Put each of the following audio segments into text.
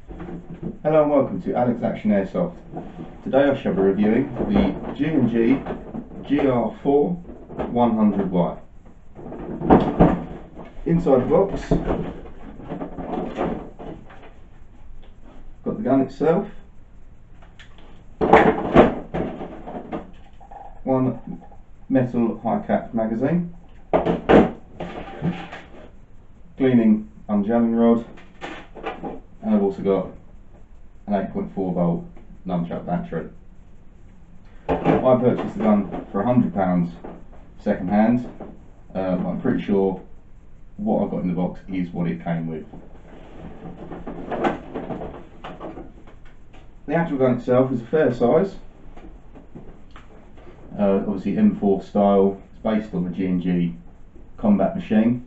Hello and welcome to Alex Action Airsoft. Today I shall be reviewing the G&G GR4 100Y. Inside the box, got the gun itself, one metal high-cap magazine, cleaning unjamming rod, and I've also got an 8.4 volt nunchuck battery. I purchased the gun for £100 second hand. I'm pretty sure what I got in the box is what it came with. The actual gun itself is a fair size, obviously M4 style. It's based on the G&G combat machine.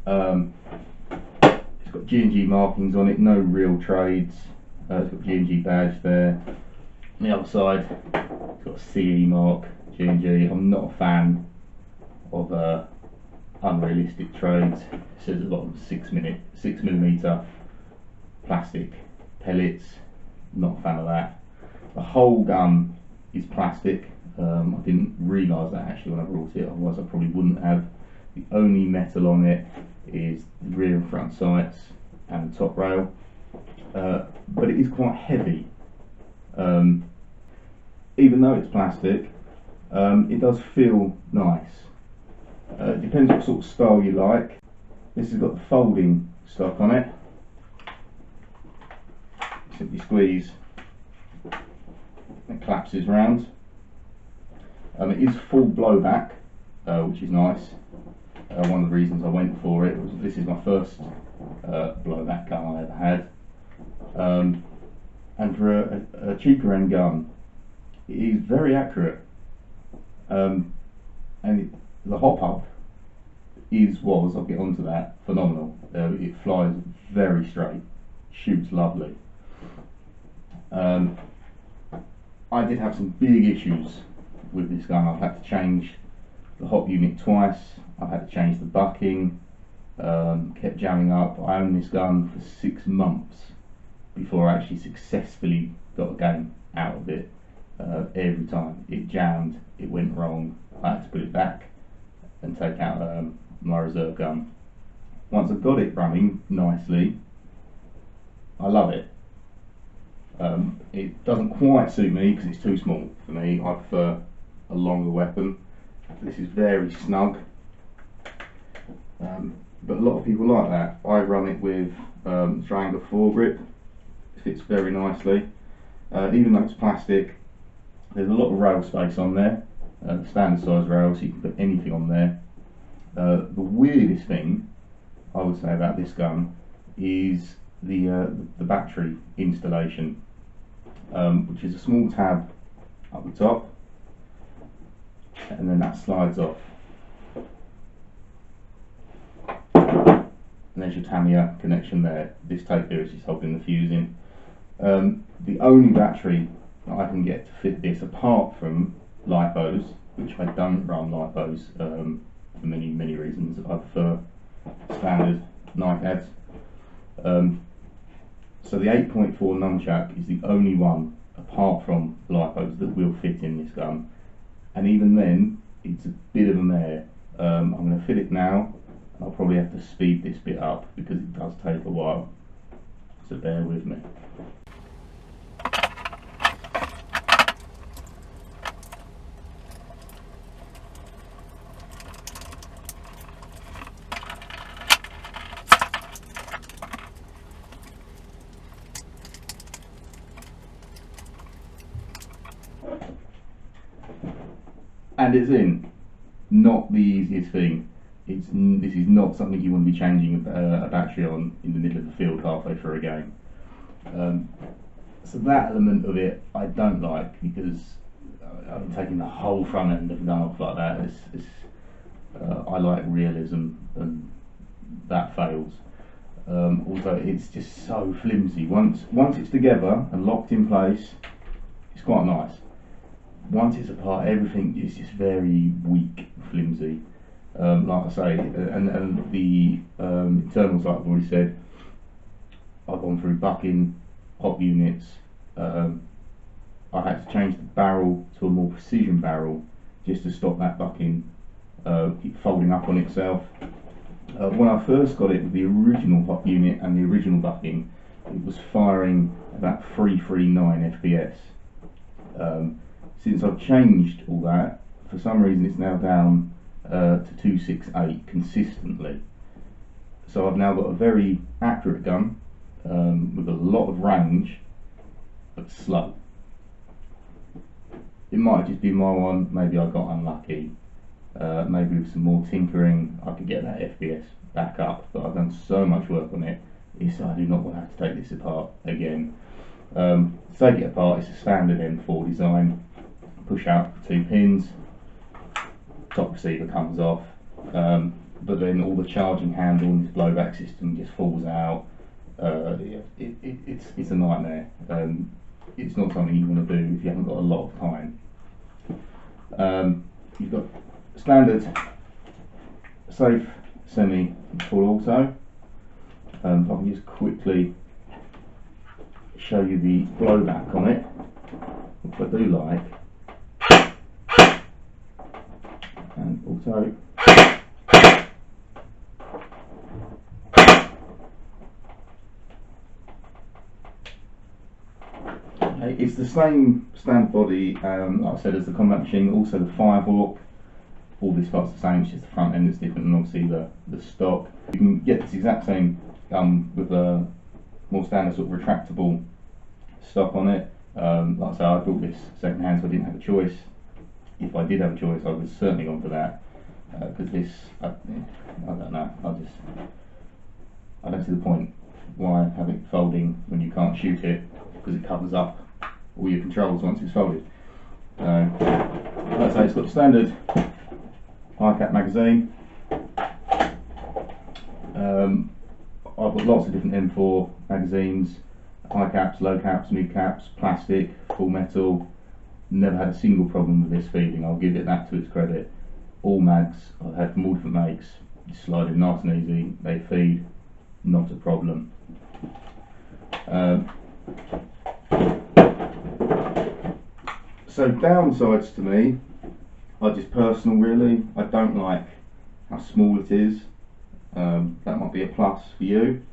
It's got G&G markings on it, no real trades. It's got G&G badge there. On the other side, it's got a CE mark, G&G. I'm not a fan of unrealistic trades. It says at the bottom 6mm plastic pellets. Not a fan of that. The whole gun is plastic. I didn't realise that actually when I brought it, otherwise I probably wouldn't have. The only metal on it is the rear and front sights and the top rail. But it is quite heavy. Even though it's plastic, it does feel nice. It depends what sort of style you like. This has got the folding stock on it. Simply squeeze, it collapses round. It is full blowback, which is nice. One of the reasons I went for it was this is my first blowback gun I ever had. And for a cheaper end gun, it is very accurate. The hop up was, I'll get onto that, phenomenal. It flies very straight, shoots lovely. I did have some big issues with this gun. I've had to change the hop unit twice. I've had to change the bucking. Kept jamming up. I owned this gun for 6 months before I actually successfully got a game out of it. Every time it jammed, it went wrong. I had to put it back and take out my reserve gun. Once I got it running nicely, I love it. It doesn't quite suit me because it's too small for me. I prefer a longer weapon. This is very snug, but a lot of people like that. I run it with triangle foregrip. It fits very nicely. Even though it's plastic, there's a lot of rail space on there, standard size rail, so you can put anything on there. The weirdest thing I would say about this gun is the battery installation, which is a small tab up the top, and then that slides off. And there's your Tamiya connection there. This tape here is just holding the fuse in. The only battery that I can get to fit this, apart from lipos, which I don't run lipos for many reasons. I prefer standard knife heads. So the 8.4 nunchuck is the only one, apart from lipos, that will fit in this gun. And even then, it's a bit of a mare. I'm going to fit it now. I'll probably have to speed this bit up because it does take a while. So bear with me. And it's in. Not the easiest thing. This is not something you want to be changing a battery on in the middle of the field halfway through a game. So that element of it I don't like, because I'm taking the whole front end of the gun off like that. I like realism, and that fails. Also, it's just so flimsy. Once it's together and locked in place, it's quite nice. Once it's apart, everything is just very weak, flimsy. Like I say, and the internals, like I've already said, I've gone through bucking, hop units. I had to change the barrel to a more precision barrel just to stop that bucking keep folding up on itself. When I first got it with the original hop unit and the original bucking, it was firing about 339 FPS. Since I've changed all that, for some reason it's now down to 268 consistently. So I've now got a very accurate gun with a lot of range, but slow. It might just be my one, maybe I got unlucky. Maybe with some more tinkering I could get that FPS back up, but I've done so much work on it, I do not want to have to take this apart again. To take it apart, it's a standard M4 design. Push out 2 pins, top receiver comes off, but then all the charging handle and this blowback system just falls out. It's a nightmare. It's not something you want to do if you haven't got a lot of time. You've got standard safe semi full auto. If I can just quickly show you the blowback on it, which I do like, and auto. It's the same standard body, like I said, as the combat machine, also the Firehawk. All this part's the same, it's just the front end that's different, and obviously the stock. You can get this exact same gun with a more standard sort of retractable stock on it. Like I say, I bought this second hand, so I didn't have a choice. If I did have a choice, I would have certainly gone for that, because this, I don't know, I don't see the point. Why have it folding when you can't shoot it, because it covers up all your controls once it's folded. Like I say, it's got the standard high cap magazine. I've got lots of different M4 magazines, high caps, low caps, mid caps, plastic, full metal. Never had a single problem with this feeding, I'll give it that to its credit. All mags I've had from all different makes, just slide in nice and easy, they feed, not a problem. So downsides to me are just personal really. I don't like how small it is. That might be a plus for you.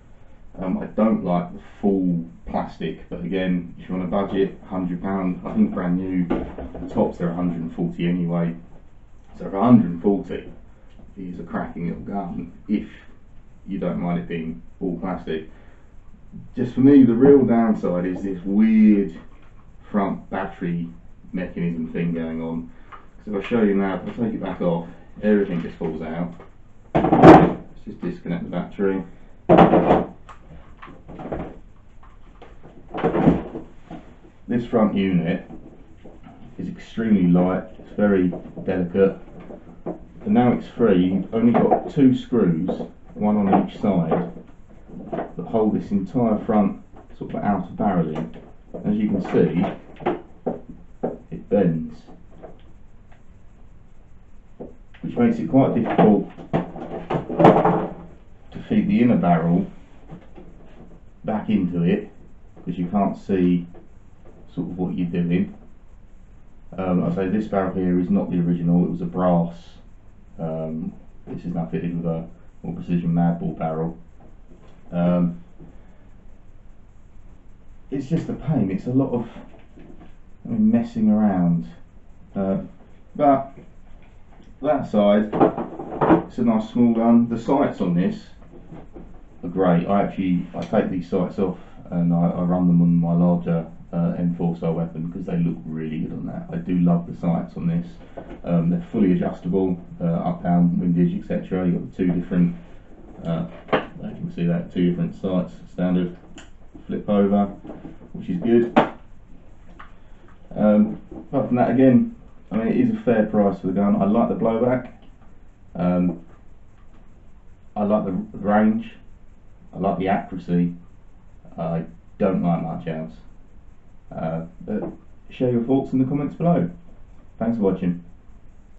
I don't like the full plastic, but again, if you're on a budget, £100, I think brand new, the tops they're 140 anyway. So for 140, it is a cracking little gun if you don't mind it being all plastic. Just for me, the real downside is this weird front battery mechanism thing going on. So if I show you now, if I take it back off, everything just falls out. Let's just disconnect the battery. This front unit is extremely light, it's very delicate, and now it's free. You've only got 2 screws, one on each side, that hold this entire front sort of outer barrel in. As you can see, it bends, which makes it quite difficult to feed the inner barrel back into it, because you can't see sort of what you're doing. I say this barrel here is not the original, it was a brass. This is now fitted with a more precision madball barrel. It's just a pain, it's a lot of messing around, but that side, it's a nice small gun. The sights on this are great. I take these sights off and I run them on my larger M4 style weapon because they look really good on that. I do love the sights on this. They're fully adjustable, up, down, windage, etc. You've got the 2 different, as you can see that, 2 different sights, standard flip over, which is good. Apart from that, again, I mean, it is a fair price for the gun. I like the blowback, I like the range, I like the accuracy. I don't like much else. But share your thoughts in the comments below. Thanks for watching.